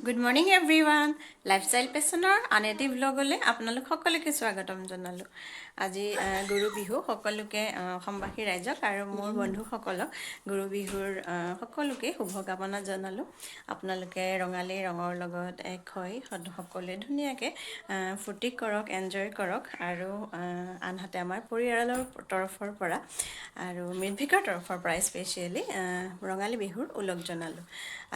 Good morning everyone lifestyle পেচনৰ আন এটি ব্লগলৈ আপোনালোক সকলোকে স্বাগতম জনালোঁ। আজি গৰু বিহু সকলোকে অসমবাসী ৰাইজক আৰু মোৰ বন্ধুসকলক গৰু বিহুৰ সকলোকে শুভকামনা জনালোঁ। আপোনালোকে ৰঙালী ৰঙৰ লগত এক হৈ সকলোৱে ধুনীয়াকৈ ফূৰ্তি কৰক, এনজয় কৰক আৰু আনহাতে আমাৰ পৰিয়ালৰ তৰফৰ পৰা আৰু মিডভিকৰ তৰফৰ পৰা স্পেচিয়েলি ৰঙালী বিহুৰ ওলগ জনালোঁ।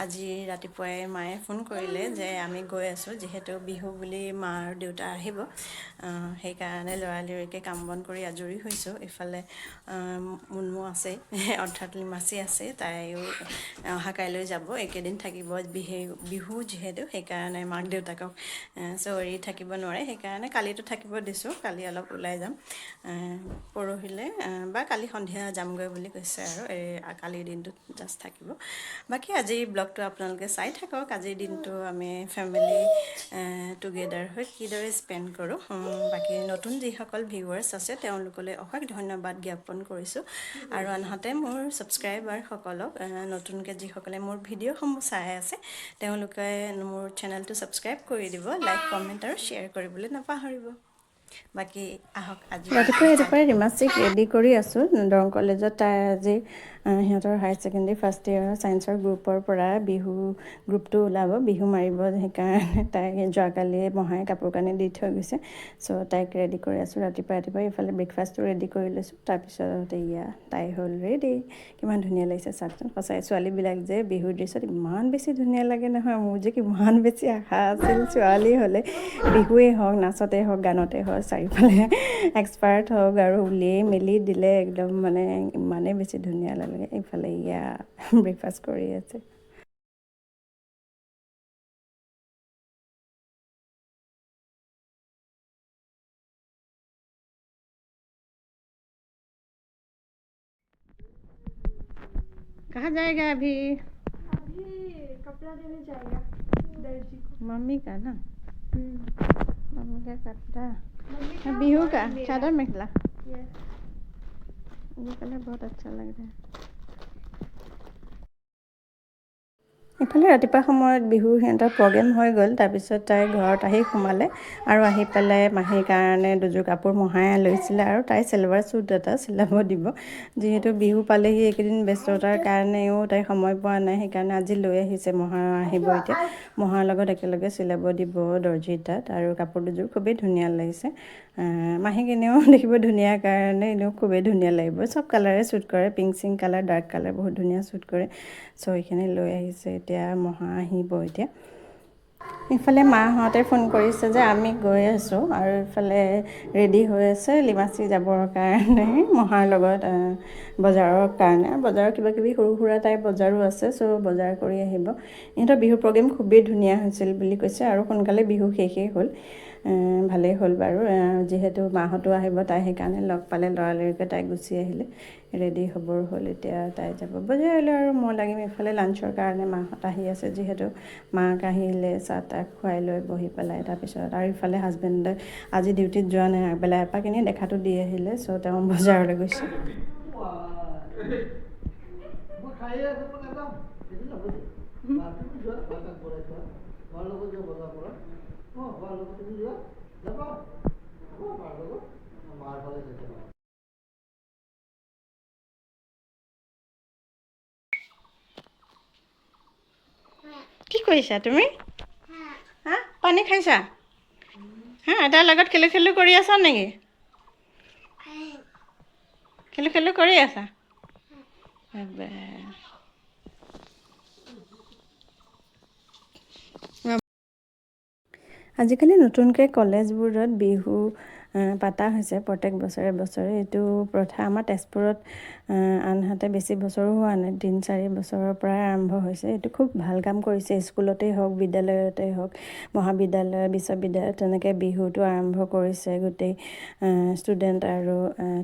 আজি ৰাতিপুৱাই মায়ে ফোন কৰিলে যে আমি গৈ আছোঁ, যিহেতু বিহু বুলি মা আৰু দেউতা আহিব, সেইকাৰণে লৰালৰিকৈ কাম বন কৰি আজৰি হৈছোঁ। ইফালে মুনমু আছে অৰ্থাৎ লিমাচি আছে, তাইও অহা কাইলৈ যাব, একেদিন থাকিব। বিহু যিহেতু সেইকাৰণে মাক দেউতাকক চৰি থাকিব নোৱাৰে, সেইকাৰণে কালিতো থাকিব দিছোঁ। কালি অলপ ওলাই যাম, পৰহিলৈ বা কালি সন্ধিয়া যামগৈ বুলি কৈছে আৰু কালিৰ দিনটোত জাষ্ট থাকিব। বাকী আজিৰ ব্লগটো আপোনালোকে চাই থাকক। আজিৰ দিনটো আমি ফেমিলি টুগেডাৰ হৈ কিদৰে স্পেণ্ড কৰোঁ। বাকী নতুন যিসকল ভিউৱাৰ্ছ আছে তেওঁলোকলৈ অশেষ ধন্যবাদ জ্ঞাপন কৰিছোঁ, আৰু আনহাতে মোৰ ছাবস্ক্ৰাইবাৰসকলক নতুনকৈ যিসকলে মোৰ ভিডিঅ'সমূহ চাই আছে তেওঁলোকে মোৰ চেনেলটো ছাবস্ক্ৰাইব কৰি দিব, লাইক কমেণ্ট আৰু শ্বেয়াৰ কৰিবলৈ নাপাহৰিব। বাকী আহক আজি ৰাতিপুৱাই ৰিমাচিক ৰেডি কৰি আছোঁ। দৰং কলেজত তাই আজি সিহঁতৰ হায়াৰ ছেকেণ্ডেৰী ফাৰ্ষ্ট ইয়েৰৰ ছায়েন্সৰ গ্ৰুপৰ পৰা বিহু গ্ৰুপটো ওলাব, বিহু মাৰিব। সেইকাৰণে তাইক যোৱাকালি মহাই কাপোৰ কানি দি থৈ গৈছে, চ' তাইক ৰেডি কৰি আছোঁ ৰাতিপুৱা। ইফালে ব্ৰেকফাষ্টটো ৰেডি কৰি লৈছোঁ। তাৰপিছত তাই হ'ল ৰেডি। কিমান ধুনীয়া লাগিছে চাওকচোন। সঁচাই ছোৱালীবিলাক যে বিহুৰ ড্ৰেছত ইমান বেছি ধুনীয়া লাগে নহয়। মোৰ যে কিমান বেছি আশা আছিল ছোৱালী হ'লে বিহুৱেই হওক, নাচতে হওক, গানতে হওক, চাৰিওফালে এক্সপাৰ্ট হওক আৰু উলিয়াই মেলি দিলে একদম মানে ইমানেই বেছি ধুনীয়া লাগে। ইফালে ব্ৰেকফাষ্ট কৰি আছে। कहाँ जाएगा अभी? अभी कपड़ा देने जाएगा दर्जी को। मम्मी का ना? मम्मी का कपड़ा, मम्मी का बिहू और का मेरा। चादर मेखला, Yes. ये कलर बहुत अच्छा लग रहा है। ইফালে ৰাতিপুৱা সময়ত বিহুৰ সিহঁতৰ প্ৰগ্ৰেম হৈ গ'ল। তাৰপিছত তাই ঘৰত আহি সোমালে আৰু আহি পেলাই মাহীৰ কাৰণে দুযোৰ কাপোৰ মহাই লৈছিলে আৰু তাই চেলৱাৰ চুট এটা চিলাব দিব। যিহেতু বিহু পালেহি, এইকেইদিন ব্যস্ততাৰ কাৰণেও তাই সময় পোৱা নাই, সেইকাৰণে আজি লৈ আহিছে। মহা আহিব এতিয়া, মহাৰ লগত একেলগে চিলাব দিব দৰ্জিৰ তাত। আৰু কাপোৰ দুযোৰ খুবেই ধুনীয়া লাগিছে। মাহীক এনেও দেখিব ধুনীয়া কাৰণে এনেও খুবেই ধুনীয়া লাগিব। চব কালাৰে শ্বুট কৰে, পিংক চিংক কালাৰ, ডাৰ্ক কালাৰ বহুত ধুনীয়া শ্বুট কৰে। চ' এইখিনি লৈ আহিছে। এতিয়া মহা আহিব এতিয়া। ইফালে মাহঁতে ফোন কৰিছে যে আমি গৈ আছোঁ, আৰু ইফালে ৰেডি হৈ আছে লিমাচি যাবৰ কাৰণে মহাৰ লগত বজাৰৰ কাৰণে। বজাৰৰ কিবাকিবি সৰু সুৰা টাইপ বজাৰো আছে, চ' বজাৰ কৰি আহিব। ইহঁতৰ বিহু প্ৰগ্ৰেম খুবেই ধুনীয়া হৈছিল বুলি কৈছে, আৰু সোনকালে বিহু শেষেই হ'ল। ভালেই হ'ল বাৰু, যিহেতু মাহঁতো আহিব, তাই সেইকাৰণে লগ পালে, লৰালৰিকৈ তাই গুচি আহিলে। ৰেডি হ'বৰ হ'ল, এতিয়া তাই যাব বজাৰলৈ আৰু মই লাগিম ইফালে লাঞ্চৰ কাৰণে। মাহঁত আহি আছে যিহেতু, মাক আহিলে চাহ তাহ খুৱাই লৈ বহি পেলাই। তাৰপিছত আৰু ইফালে হাজবেণ্ডে আজি ডিউটিত যোৱা নাই, আগবেলা এপাক এনেই দেখাটো দি আহিলে। চ' তেওঁ বজাৰলৈ গৈছে। কি কৰিছা তুমি? হা, পানী খাইছা? হা, এটাৰ লগত খেলো খেলো কৰি আছা নেকি? খেলো খেলো কৰি আছা? আজিকালি নতুনকৈ কলেজবোৰত বিহু পাতা হৈছে প্ৰত্যেক বছৰে বছৰে। এইটো প্ৰথা আমাৰ তেজপুৰত আনহাতে বেছি বছৰো হোৱা নাই, 3-4 বছৰৰ পৰাই আৰম্ভ হৈছে। এইটো খুব ভাল কাম কৰিছে। স্কুলতেই হওক, বিদ্যালয়তেই হওক, মহাবিদ্যালয়, বিশ্ববিদ্যালয়, তেনেকৈ বিহুটো আৰম্ভ কৰিছে। গোটেই ষ্টুডেণ্ট আৰু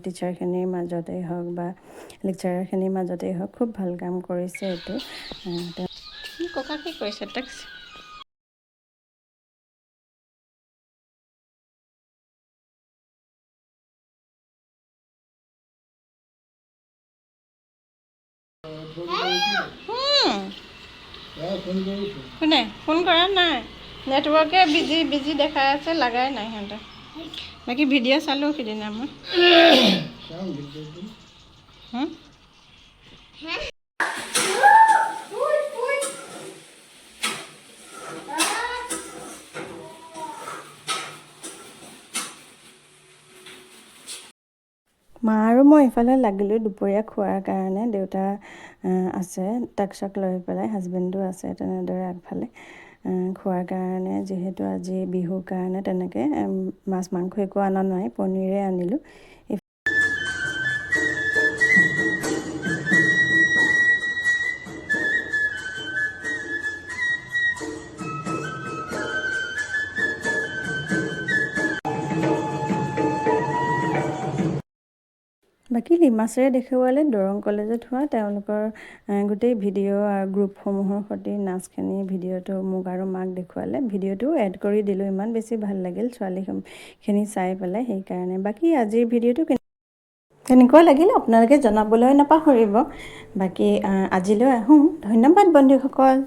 টিচাৰখিনিৰ মাজতেই হওক বা লেকচাৰাৰখিনিৰ মাজতেই হওক, খুব ভাল কাম কৰিছে এইটো। ককা কি কৰিছে? টেক্স কোনে ফোন কৰা নাই নেটৱৰ্কে বিজি দেখাই আছে লাগাই নাই সিহঁতে বাকী ভিডিঅ' চালোঁ সিদিনা মই মা আৰু মই ইফালে লাগিলোঁ দুপৰীয়া খোৱাৰ কাৰণে দেউতা আছে তাক চাক লৈ পেলাই হাজবেণ্ডো আছে তেনেদৰে আগফালে খোৱাৰ কাৰণে যিহেতু আজি বিহুৰ কাৰণে তেনেকৈ মাছ মাংস একো অনা নাই পনীৰে আনিলোঁ বাকী লিমাচেৰে দেখুৱালে দৰং কলেজত হোৱা তেওঁলোকৰ গোটেই ভিডিঅ' আৰু গ্ৰুপসমূহৰ সৈতে নাচখিনি ভিডিঅ'টো মোক আৰু মাক দেখুৱালে ভিডিঅ'টো এড কৰি দিলোঁ ইমান বেছি ভাল লাগিল ছোৱালীখিনি চাই পেলাই সেইকাৰণে বাকী আজিৰ ভিডিঅ'টো কেনেকুৱা লাগিল আপোনালোকে জনাবলৈ নাপাহৰিব বাকী আজিলৈ আহোঁ ধন্যবাদ বন্ধুসকল